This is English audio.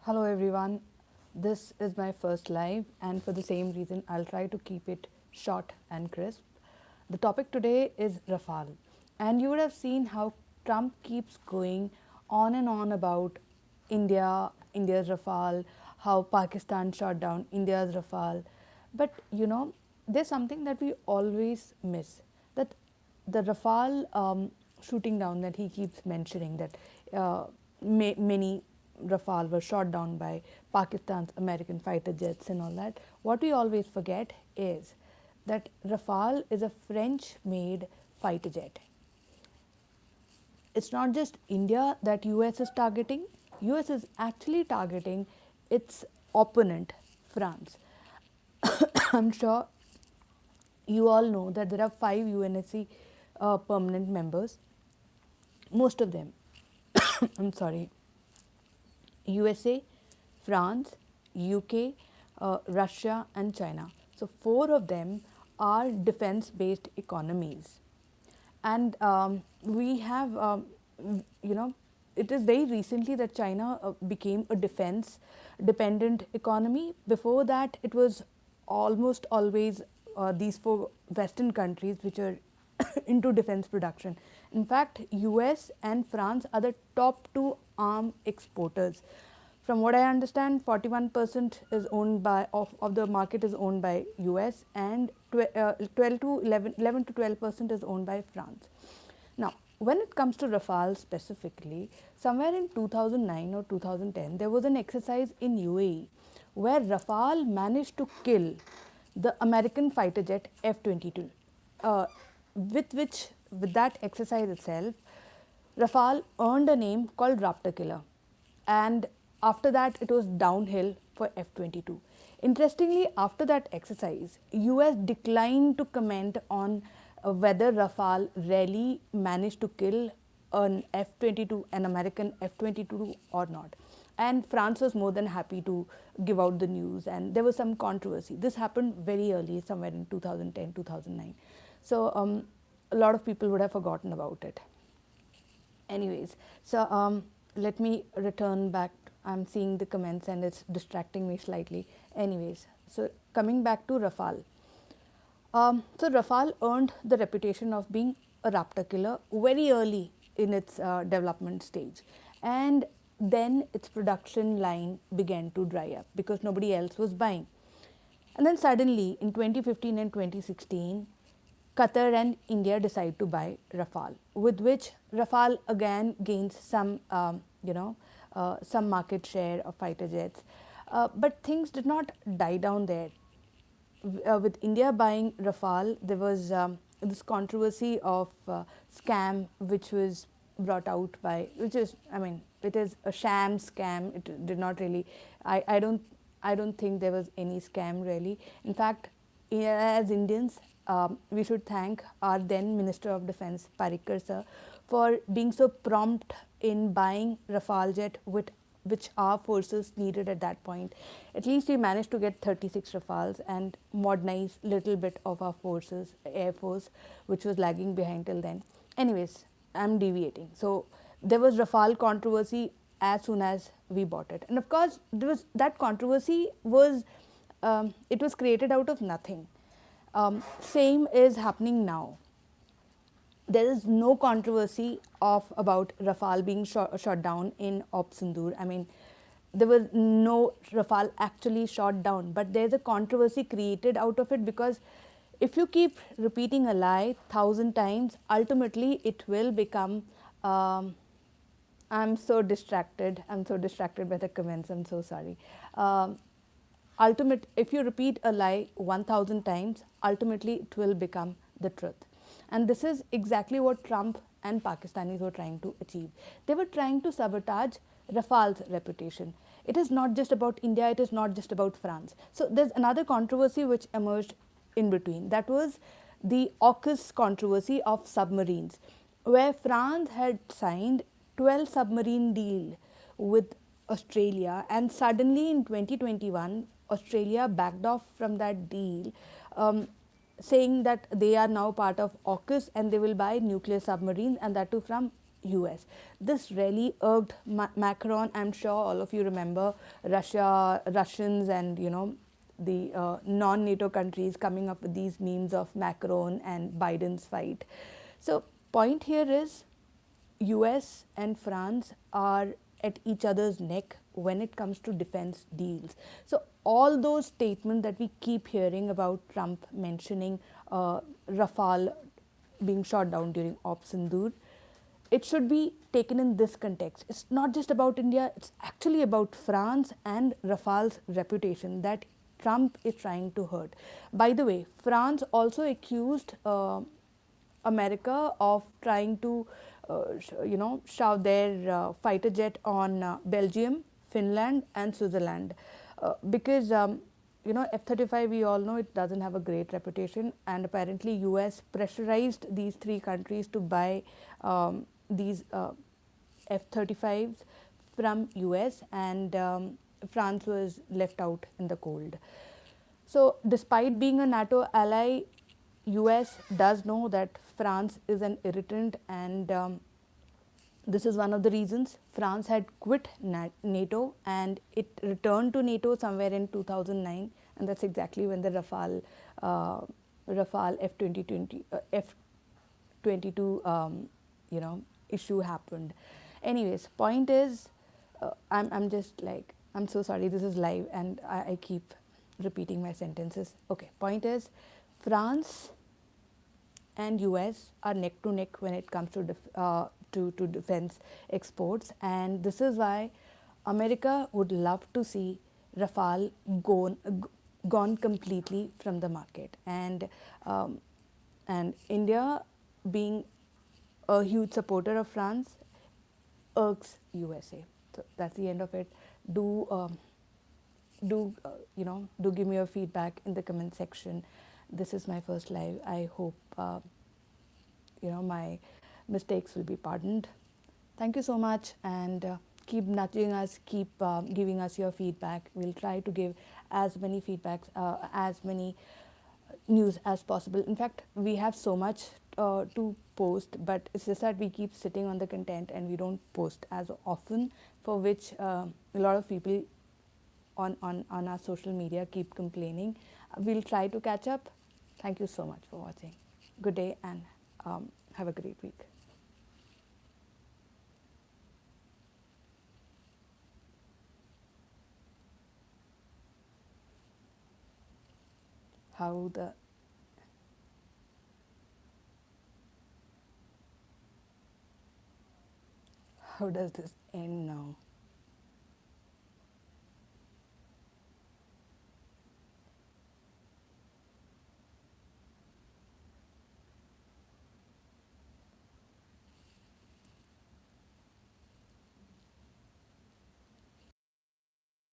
Hello everyone, this is my first live, and for the same reason I'll try to keep it short and crisp. The topic today is Rafale, and you would have seen how Trump keeps going on and on about India's Rafale, how Pakistan shot down India's Rafale. But there's something that we always miss, that the Rafale shooting down that he keeps mentioning, that many Rafale were shot down by Pakistan's American fighter jets and all that. What we always forget is that Rafale is a French made fighter jet. It's not just India that US is targeting. US is actually targeting its opponent, France. I'm sure you all know that there are 5 UNSC permanent members. Most of them, I'm sorry, USA, France, UK, Russia, and China. So, 4 of them are defense based economies. And we have, it is very recently that China became a defense dependent economy. Before that, it was almost always these 4 Western countries which are into defense production. In fact, US and France are the top 2 arm exporters. From what I understand, 41% is owned by of the market is owned by US, and 12 to 11 to 12% is owned by France. Now, when it comes to Rafale specifically, somewhere in 2009 or 2010, there was an exercise in UAE where Rafale managed to kill the American fighter jet F-22. With that exercise itself, Rafale earned a name called Raptor Killer, and after that it was downhill for F-22. Interestingly, after that exercise, US declined to comment on whether Rafale really managed to kill an F-22, an American F-22 or not. And France was more than happy to give out the news, and there was some controversy. This happened very early, somewhere in 2010, 2009. So a lot of people would have forgotten about it. Anyways, so let me return back. I'm seeing the comments and it's distracting me slightly. Anyways, so coming back to Rafale. So Rafale earned the reputation of being a raptor killer very early in its development stage, and then its production line began to dry up because nobody else was buying. And then suddenly in 2015 and 2016, Qatar and India decide to buy Rafale, with which Rafale again gains some market share of fighter jets. But things did not die down there. With India buying Rafale, there was this controversy of scam which was brought out by, which is, I mean, it is a sham scam. It did not really, I don't think there was any scam really. In fact, as Indians, we should thank our then Minister of Defence, Parikar sir, for being so prompt in buying Rafale jet, which our forces needed at that point. At least we managed to get 36 Rafales and modernize little bit of our forces, Air Force, which was lagging behind till then. Anyways, I'm deviating. So there was Rafale controversy as soon as we bought it, and of course there was that controversy was it was created out of nothing. Same is happening now. There is no controversy about Rafale being shot down in Op Sindoor. I mean, there was no Rafale actually shot down, but there's a controversy created out of it, because if you keep repeating a lie 1,000 times, ultimately it will become. I'm so distracted. I'm so distracted by the comments. I'm so sorry. If you repeat a lie 1,000 times, ultimately it will become the truth. And this is exactly what Trump and Pakistanis were trying to achieve. They were trying to sabotage Rafale's reputation. It is not just about India, it is not just about France. So there's another controversy which emerged in between. That was the AUKUS controversy of submarines, where France had signed 12 submarine deal with Australia, and suddenly in 2021, Australia backed off from that deal, saying that they are now part of AUKUS and they will buy nuclear submarines, and that too from US. This really irked Macron. I'm sure all of you remember Russians and the non-NATO countries coming up with these memes of Macron and Biden's fight. So point here is US and France are at each other's neck when it comes to defense deals. So all those statements that we keep hearing about Trump mentioning Rafale being shot down during Op Sindoor, it should be taken in this context. It's not just about India, it's actually about France and Rafale's reputation that Trump is trying to hurt. By the way, France also accused America of trying to, shove their fighter jet on Belgium, Finland, and Switzerland, because F-35. We all know it doesn't have a great reputation, and apparently U.S. pressurized these three countries to buy these F-35s from US, and France was left out in the cold. So, despite being a NATO ally, US does know that France is an irritant, and this is one of the reasons France had quit NATO and it returned to NATO somewhere in 2009, and that's exactly when the Rafale F-22 issue happened. Anyways, point is, I'm just like, I'm so sorry, this is live and I keep repeating my sentences. Okay, point is, France and US are neck to neck when it comes to defense exports, and this is why America would love to see Rafale gone completely from the market, and India, being a huge supporter of France, irks USA. So that's the end of it. Do give me your feedback in the comment section. This is my first live. I hope my mistakes will be pardoned. Thank you so much, and keep nudging us, keep giving us your feedback. We'll try to give as many feedbacks, as many news as possible. In fact, we have so much to post, but it's just that we keep sitting on the content and we don't post as often, for which a lot of people on our social media keep complaining. We'll try to catch up. Thank you so much for watching. Good day, and have a great week. How does this end now?